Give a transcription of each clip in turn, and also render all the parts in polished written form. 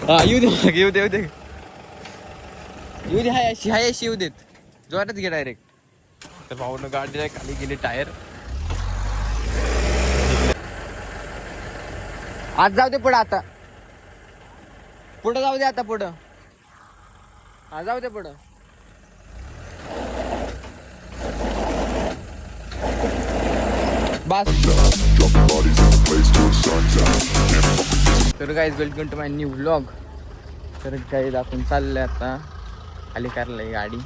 हा येऊ दे मग, येऊ दे येऊ दे येऊ दे. हाय अशी येऊ देत. जोरात घे डायरेक्ट. तर भाऊनं गाडीला खाली गेली टायर. आज जाऊ दे पुढं आता. पुढं जाऊ दे आता पुढं. हा जाऊ दे पुढं. बस. तर guys welcome to my new vlog. तर गाईज आपण चाललोय आता खाली करायला ही गाडी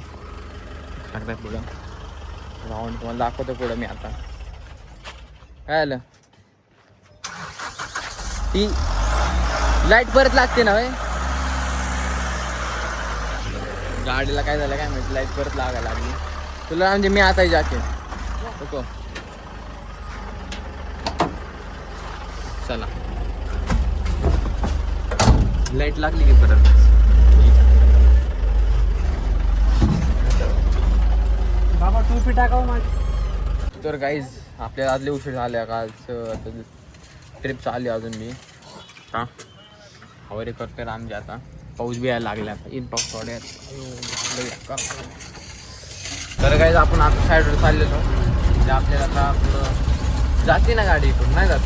टाकतात पुढं. राहून तुम्हाला दाखवतो पुढं मी आता. काय आलं ती लाईट परत लागते ना भाई. गाडीला काय झालं काय माहिती, लाईट परत लागायला लागली. तुला म्हणजे मी आता जाके नको. चला लाईट लागली की परत. बाबा टोपी टाकावं माझ. तर गाईज आपल्याला आदले उशीर झाले का आज. ट्रिप चालली अजून मी का हवारी करतोय आमची. आता पाऊस बी यायला लागला. आता इन पाऊस थोड्यात. तर गाईज आपण आता साईडवर चाललेलो. म्हणजे आपल्याला आता पुढं जाते ना गाडी इकडून नाही जात.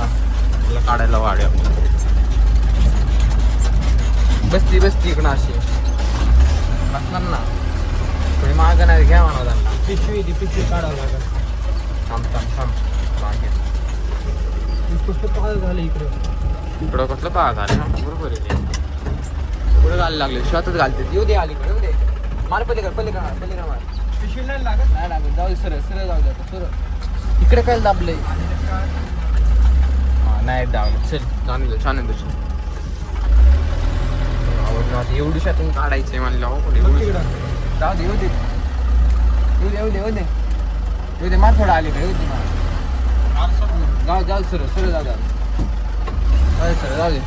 आपल्याला काढायला वाढे आपल्याला बसती इकडं अशी बसणार ना. थोडी मागं नाही घ्या म्हणा त्यांना. पिशवी काढावं लागेल. थांब मागे कसं पाळ झालं इकडं. इकडं कसलं पाहा झालं ना. बरोबर आहे ते. पुढे घालायला लागले स्वतःच घालते. येऊ दे अलीकडे येऊ दे. मार पलीकडे मार. पिशवी नाही लागत. नाही लागत. जाऊ दे सरळ जाऊ दे. सरळ इकडे काय दाबलंय. हा नाही दाबलं. चल जाणून दे. छान आहे तुझी आवड. एवढी शातून काढायचंय म्हणलं. हो जाऊ दे. येऊ दे मार थोडं आली का. येऊ दे मार. जाऊ सरळ जाऊ दे. जाऊ दे.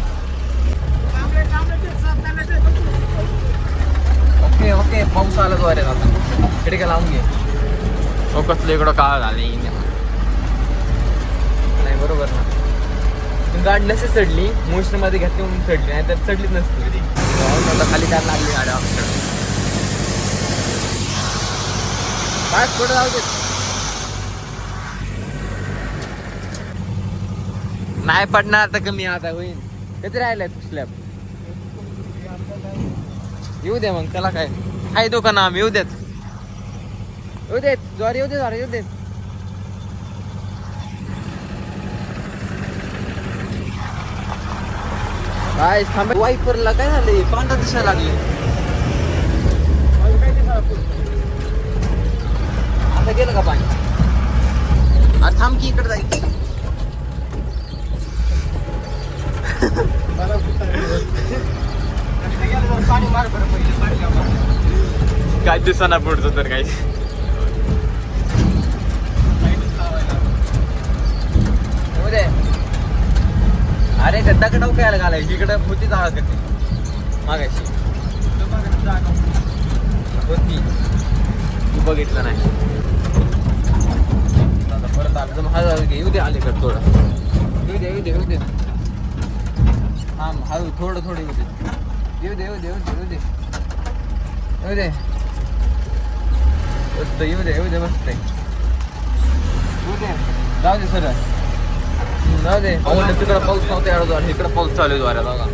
ओके पाऊस आला तो. अरे आता खिडक्या लावून घे. हो कसलं इकडं काळ झाले नाही. बरोबर ना. तू गाडी नसेल चढली मोशन मध्ये घेतली म्हणून चढली, नाही तर चढलीच नसती. खाली काय लागली गाडी आपल्याकडे. काय पुढे जाऊ दे. नाही पडणार आता. कमी आता होईल. कधी राहिलाय तू स्लॅब. येऊ दे मग त्याला काय आहे तो का नाम. येऊ देत ज्वारी येऊ देत. काय थांब. वाईपरला काय झालंय. पांढरा दिसायला लागले. आता गेलं का पाणी. अरे थांब की इकडे जायचं. काय दिसना पुढचं तर काही. अरे गड्डा कडव काय घालायची. इकडे होती जागा करते मागायची होती. तू बघितलं नाही. आता परत अर्ज येऊ दे अलीकडे थोडं. येऊ दे हा हळू थोडं येऊ दे मस्त. येऊ दे मस्त. जाऊ दे सर जाऊ दे. तिकडं पाऊस नव्हता एवढा. इकडं पाऊस चालू आहे द्वारा बघा.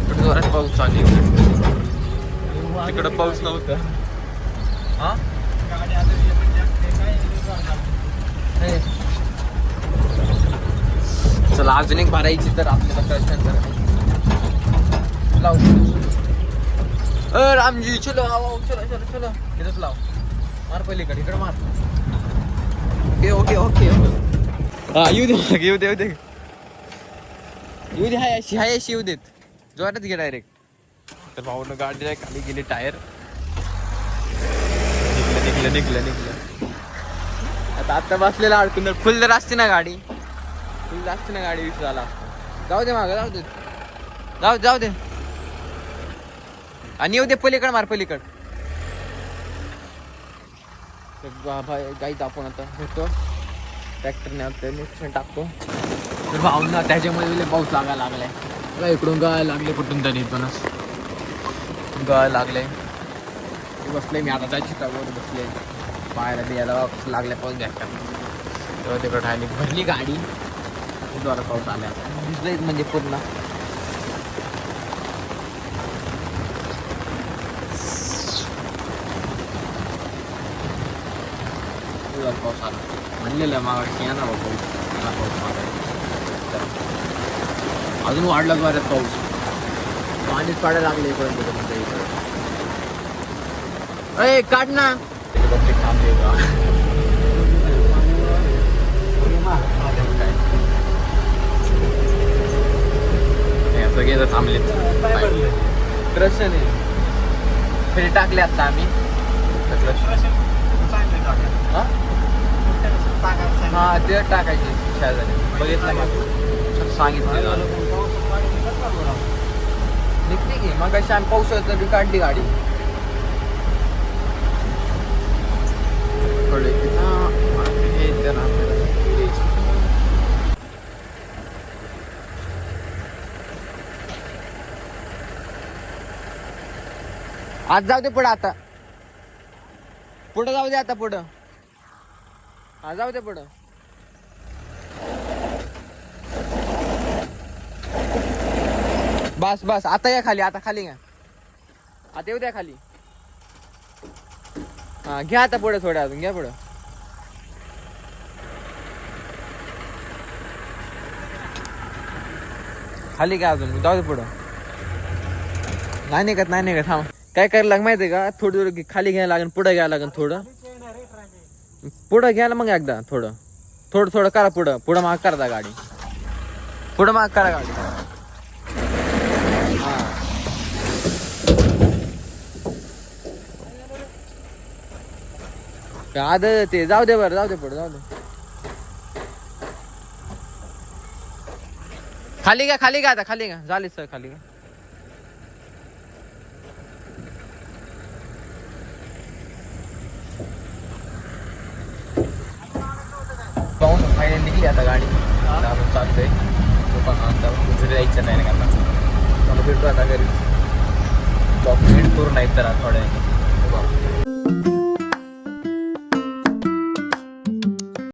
इकडे जोरात पाऊस चालू आहे. तिकडं पाऊस नव्हता. हा चला अजून एक भरायची तर आपल्याला प्रश्न लाव. रामजी चलो चलो इथंच लाव. मार पलीकडे इकडे मार. ओके हा येऊ दे हाय अशी येऊ देत. जोरात घे डायरेक्ट. तर भाऊनं गाडीला खाली गेली टायर. निघलं आता बसलेला अडकून. फुल जर असते ना गाडी विषय झाला असतो. जाऊ दे मागं जाऊ दे. आणि येऊ दे पलीकड मार पलीकड. गाईच आपण आता होतो ट्रॅक्टरने आपलं टाकतो. तर भाऊंना त्याच्यामध्ये लय पाऊस लागायला लागलाय. बघा इकडून गळायला लागले कुठून तरी इथूनच गळायला लागले. बसले मी आता त्याची टावर बसले पाहायला द्यायला लागल्या पाऊस घ्यायचा तेव्हा तिकडं राहिली भरली गाडी द्वारा पाऊस आल्या भिजलंय म्हणजे पूर्ण. पाऊस आला म्हणलेलं मागाशी येणार पाऊस पाऊस मागायला अजून वाढला बऱ्याच पाऊस पाणीच पाडायला लागले इकडून तिकडे इकडे. अय काढ ना थांबले सगळे थांबले क्रशने फेरी टाकले आता आम्ही हा ते टाकायचे शेजारी बघितलं मग सांगितलं निघते की मग कशी आम्ही पावसाळ्यात बी काढली गाडी. आज जाऊ दे पुढं आता पुढं जाऊ दे आता पुढं हा जाऊ दे पुढं. बस बस आता या खाली आता खाली घ्या आता येऊ द्या खाली. हा घ्या आता पुढे थोड्या अजून घ्या पुढं. खाली घ्या अजून जाऊ दे पुढं. नाही निघत नाही निघत थांब काय करायला लाग माहितीये का थोडं खाली घ्यायला लागेल पुढं घ्यायला लागेल थोडं पुढं घ्यायला मग एकदा थोडं थोडं थोडं करा पुढं पुढं माग करा गाडी पुढं माग करा गाडी. हा आद ते जाऊ दे बरं जाऊ दे पुढं जाऊ दे. खाली घ्या आता खाली घ्या झाली सर खाली घ्या. फायनल निघली आता गाडी आपण चालतोय दुकानात घरी जायचं नाही आता मला भेटतो आता घरी बॉक्स पूर्ण नाही तर थोड्या